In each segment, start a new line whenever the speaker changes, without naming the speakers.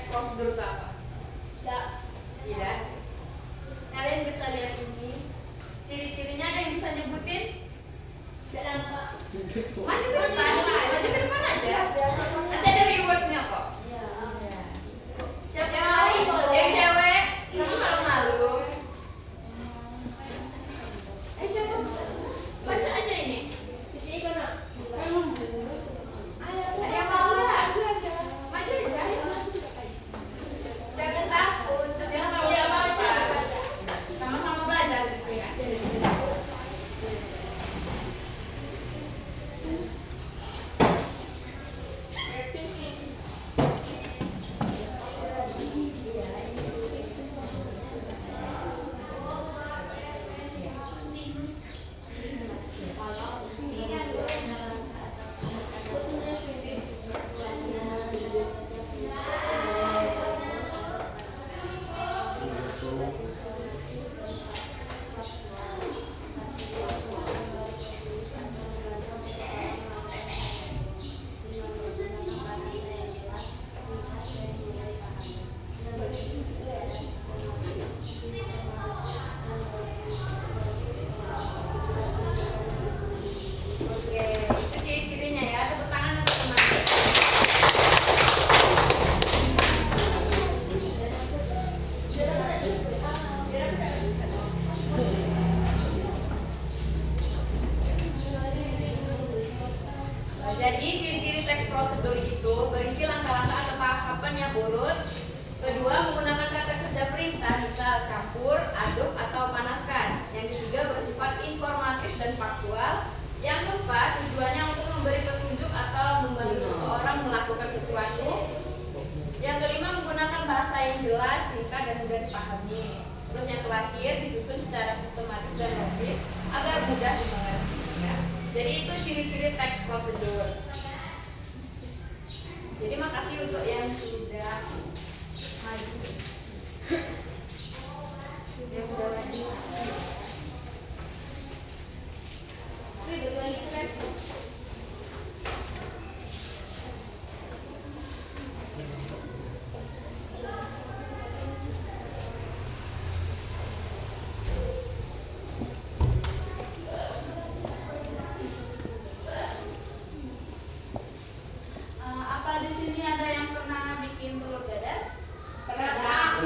teks prosedur itu apa? Tidak. Kalian bisa lihat ini. Ciri-cirinya ada yang bisa nyebutin? Maju ke depan, maju ke depan aja. Nanti ada rewardnya kok. Siapa yang mau? Yang cewek? Kamu kalau malu. Siapa? Baca aja ini. Ada yang mau nggak? Maju aja. Jangan takut. Jangan tahu apa-apa. Sama-sama belajar. Ya. Oke, itu ciri-cirinya ya. Tepuk tangan untuk teman. Jadi ciri-ciri teks prosedur itu berisi langkah-langkah atau tahapan yang urut. Kedua, menggunakan kata kerja perintah, misal campur, aduk, atau panaskan. Yang ketiga, bersifat informatif dan faktual. Yang keempat, tujuannya untuk memberi petunjuk atau membantu seseorang melakukan sesuatu. Yang kelima, menggunakan bahasa yang jelas, singkat, dan mudah dipahami. Terus yang terakhir, disusun secara sistematis dan logis agar mudah dimengerti. Ya. Jadi itu ciri-ciri teks prosedur. Jadi makasih untuk yang sudah maju. Yang sudah maju. Apa di sini ada yang pernah bikin telur dadar? Pernah.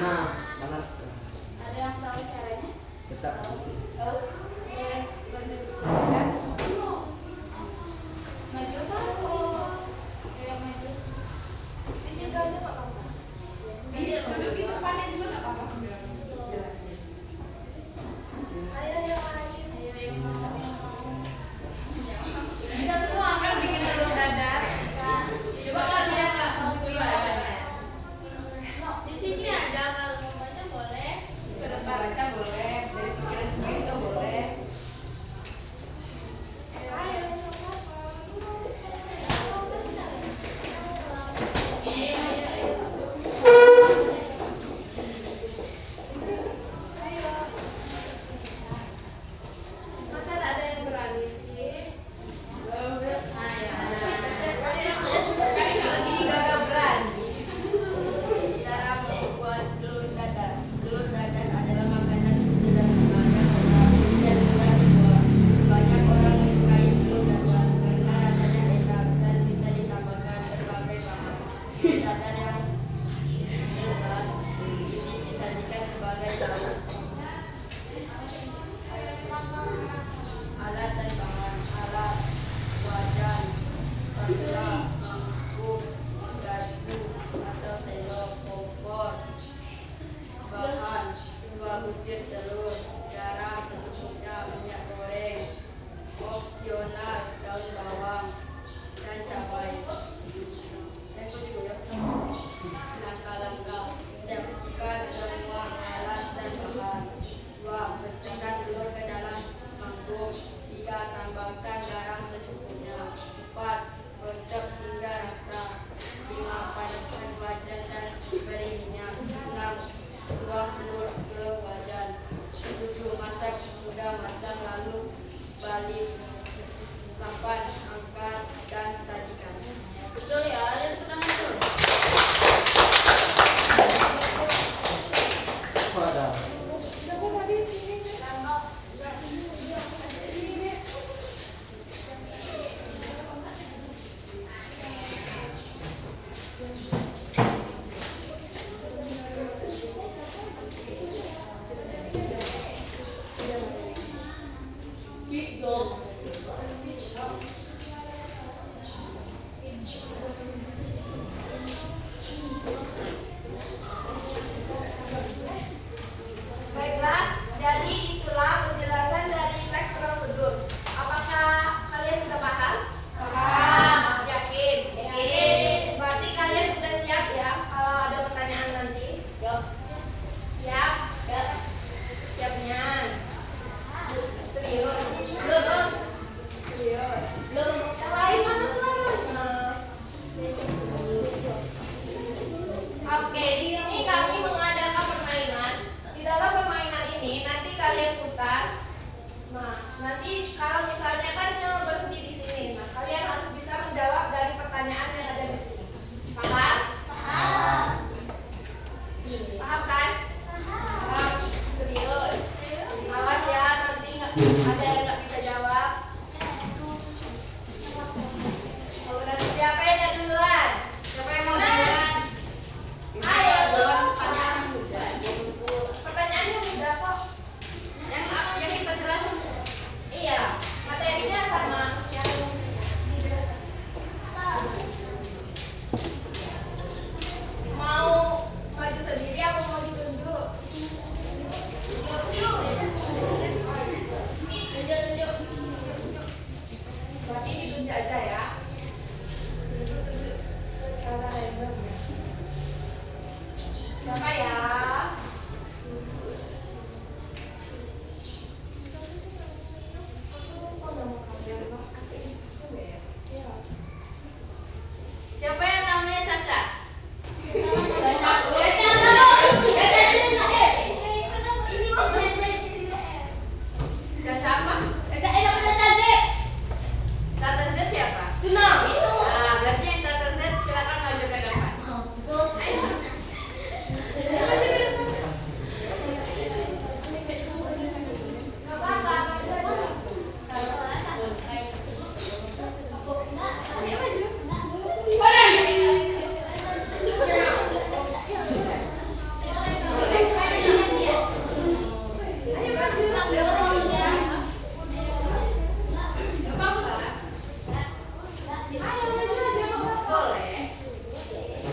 Boleh.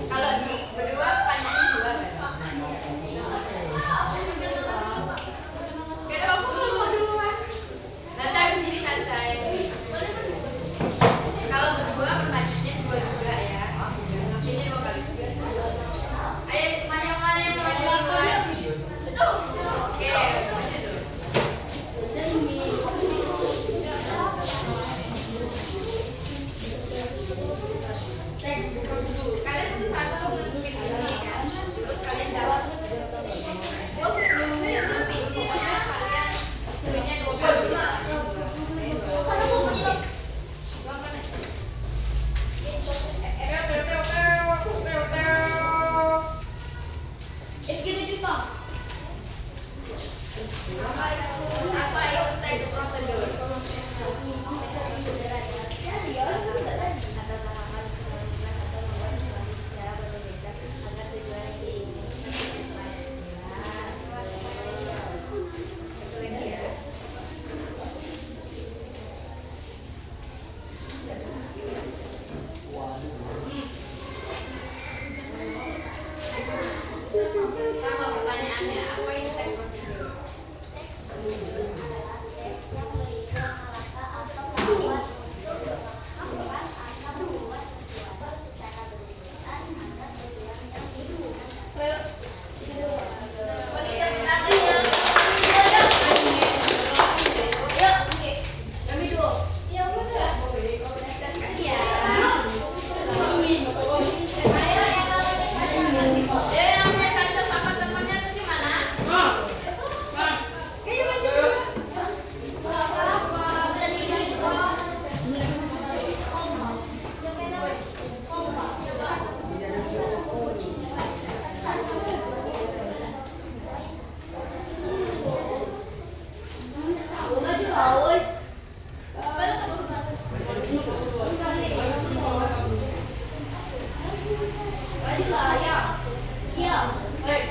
Kalau berdua pertanyaannya dua kan? Kita mau duluan. Nanti habis ini cari saya ini. Kalau berdua pertanyaannya dua juga ya. Ini dua kali. Ayo, mana yang mau duluan? Oke, aja dulu. Kalian satu-satu masukin ini kan, terus kalian jawab. Kalian suhunya 2 kali. Apa itu teks prosedur? Sama pertanyaannya, apa itu teks prosedur?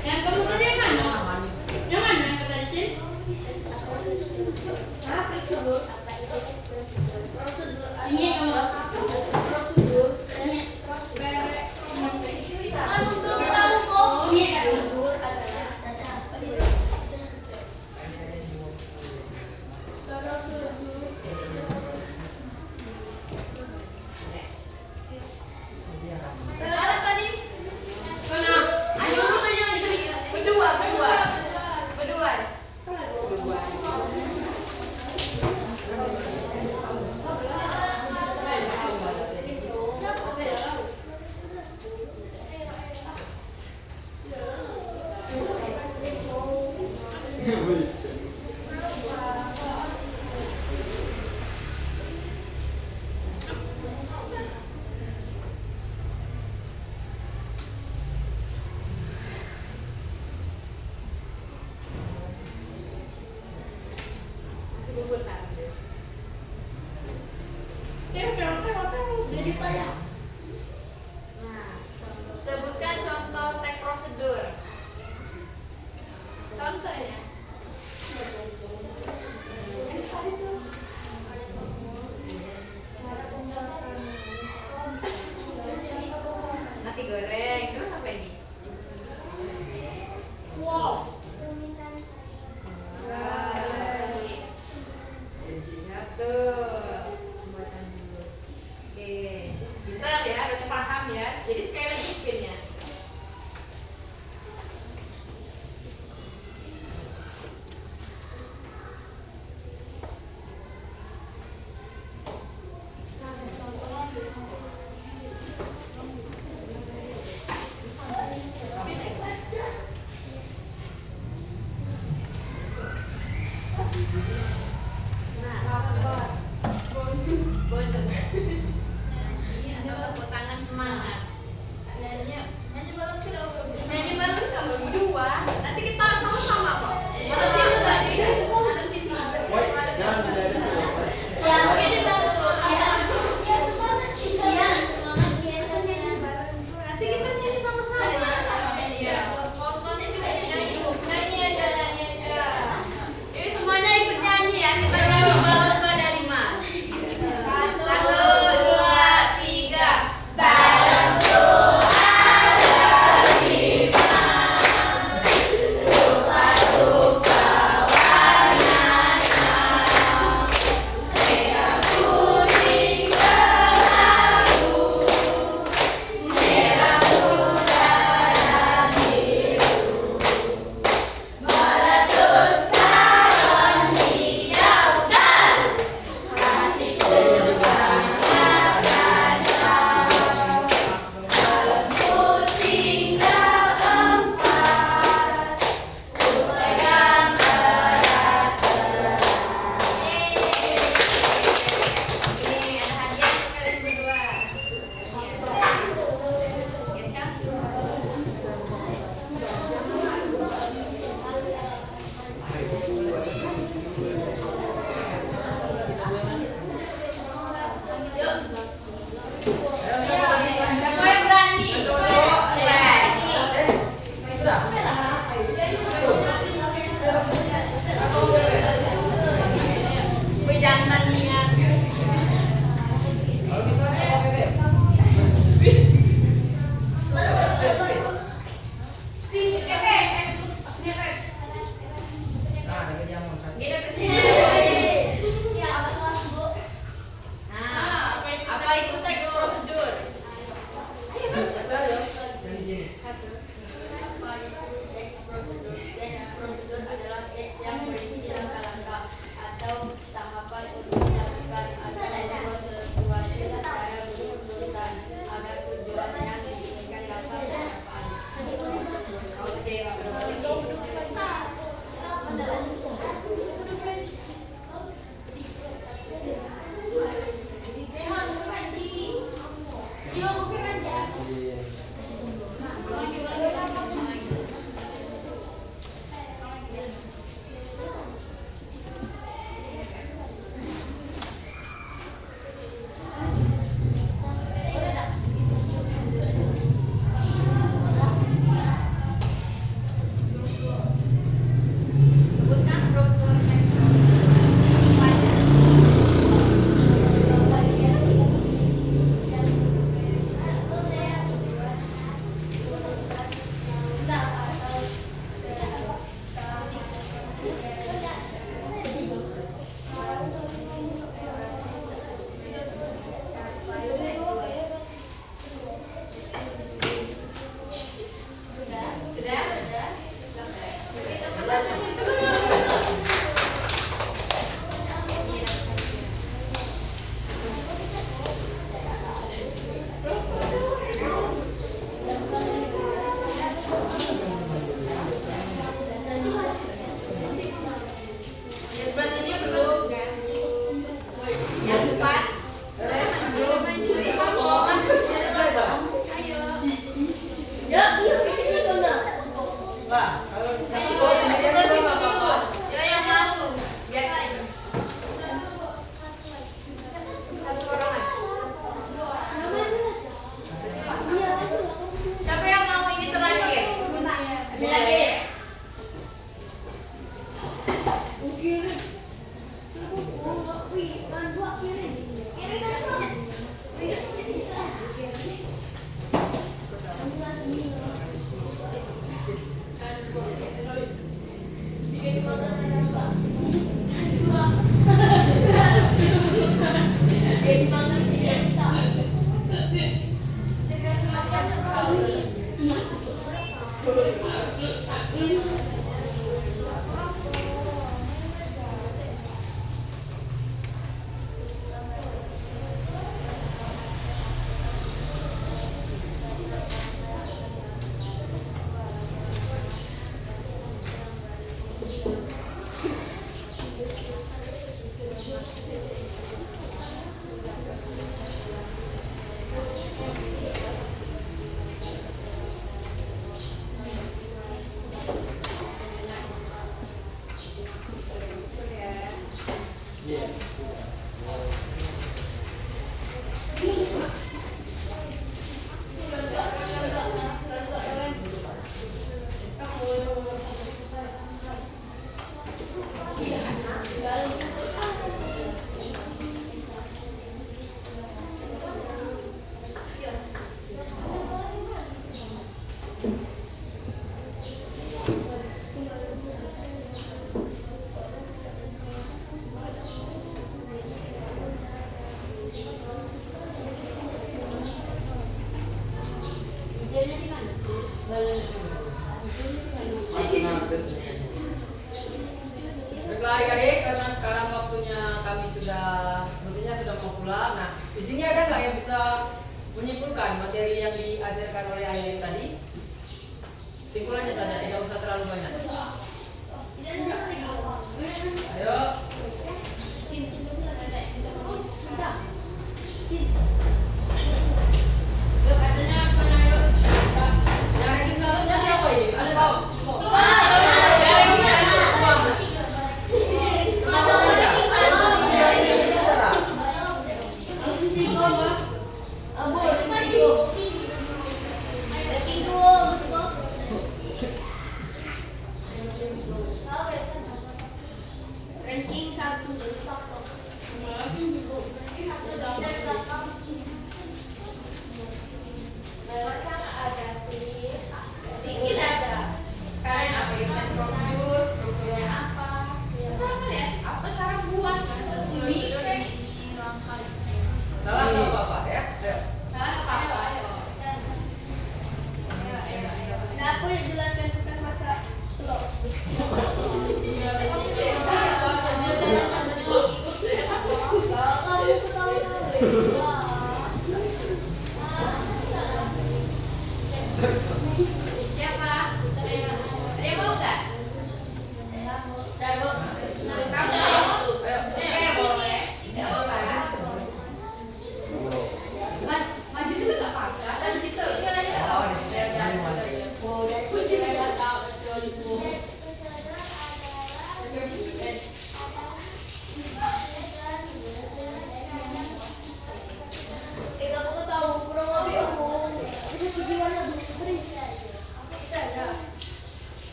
Yang kamu tadi yang mana? Yang mana yang kata Cin? Prosedur. Ini kamu prosedur. Belum tahu kok. Ini prosedur adalah sebutkan contoh teks prosedur. Contohnya. Nasi goreng, terus apa ini? Wow. Satu. Oke, pintar ya, udah paham ya. Jadi sekali lagi spinnya. Bonus. Tepuk tangan semangat. Nyanyi bareng kita berdua. Nanti kita sama-sama kok. Nanti kita nyanyi sama-sama. Jadi semuanya ikut nyanyi ya. Kita nyanyi balon ada 5. 1, 2, 3. Sebutkan struktur eksternal pajak. Yang sebelah sini belum. Yang depan. Maju. Ayo. Yo yang mau. Biar satu orang aja. Siapa yang mau ini terakhir? Ambil lagi.
Baiklah adik-adik, karena sekarang waktunya kami sepertinya sudah mau pulang. Nah, di sini ada nggak yang bisa menyimpulkan materi yang diajarkan oleh Aileen tadi? Simpulannya saja, tidak usah terlalu banyak. Ayo. Yang ranking satunya siapa ini? Ada tahu?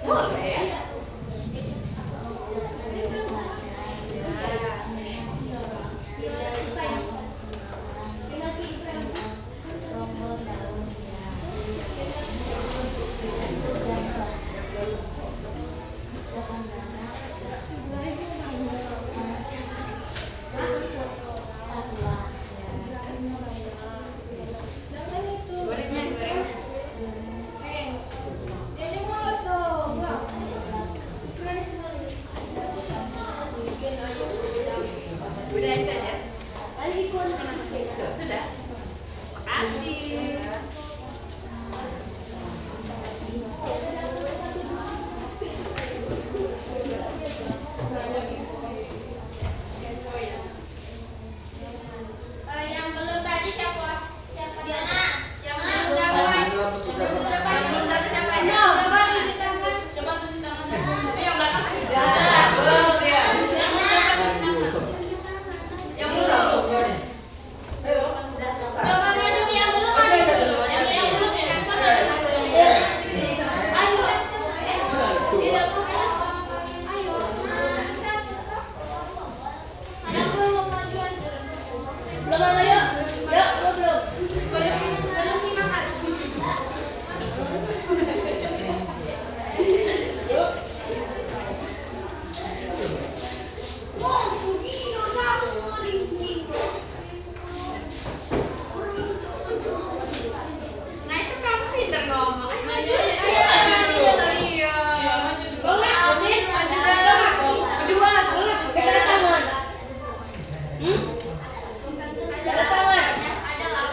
Boleh. Gorengnya goreng. Udah itu aja. Sudah. Makasih.
Yang belum tadi siapa? Diana. Yang
Nah,
belum dapat.
sudah.
Belum dapat.
Belum dapat siapa aja?
Coba tunjuk tangan.
Coba tunjuk tangan. Itu yang belakang sudah. Ya. Yang belum.
Coba maju yang belum maju dulu. Yang belum ya. Ayo. Ayo. Yang belum maju aja. Belum ayo. Yuk, belum. Belum lima kali.
Nah itu kamu pinter ngomong. Ayo maju. Iya. Maju dulu. Kedua salah.
Ada tangan. Ada tangan. Ada lah.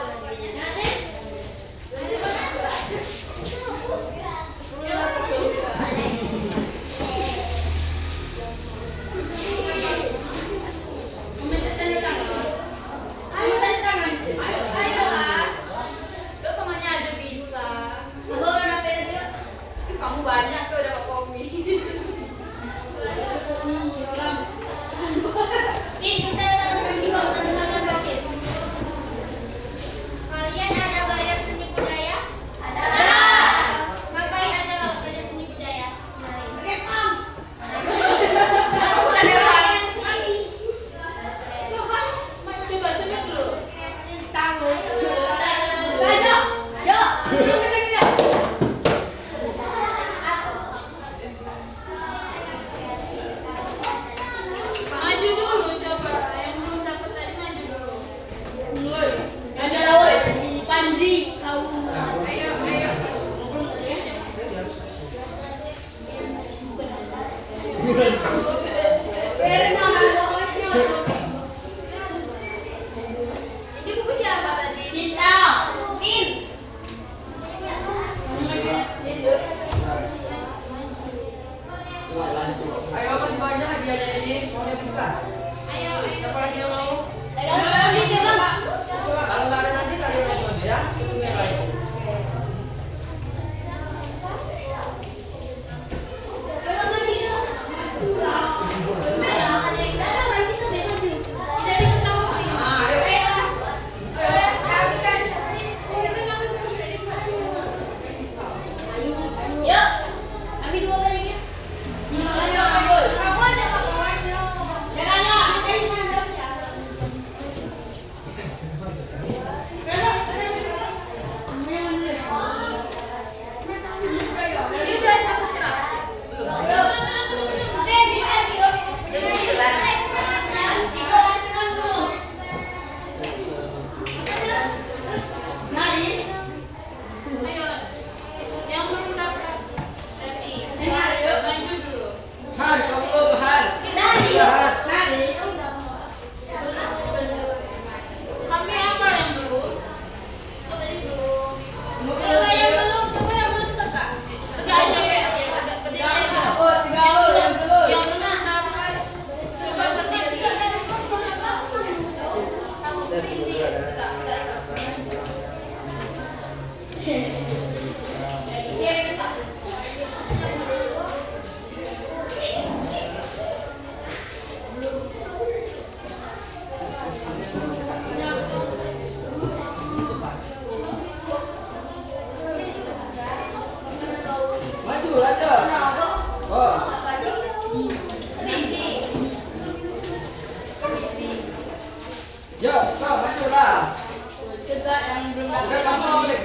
Ayo tes tangan. Ayo lah. Lo temannya aja bisa. Ih, kamu banyak tuh dapat kopi.
Kalian ada belajar seni budaya? Ada. Ngapain aja lo belajar seni budaya? Rekam.
Kamu bukan dewan.
Coba.
Coba dulu. Kamu.
Ayo. Yuk.
Maju dulu coba. Yang belum dapat tadi maju dulu.
Panji kau.
Ayo, ayo. Ini buku siapa tadi?
Cinta. Min.
Ayo masih banyak hadiahnya ini. Mau habiskan?
Ayo, ayo.
Siapa lagi yang mau?
Lagi coba.
Kalau nggak ada nanti kalian lagi maju ya. Tunggu yang lain.
Jadi ketawa.
Ah, ayo.
Yuk. Ambil dua barangnya. Kamu ada kawannya. Jangan lo, kita cuma
Sudah kamu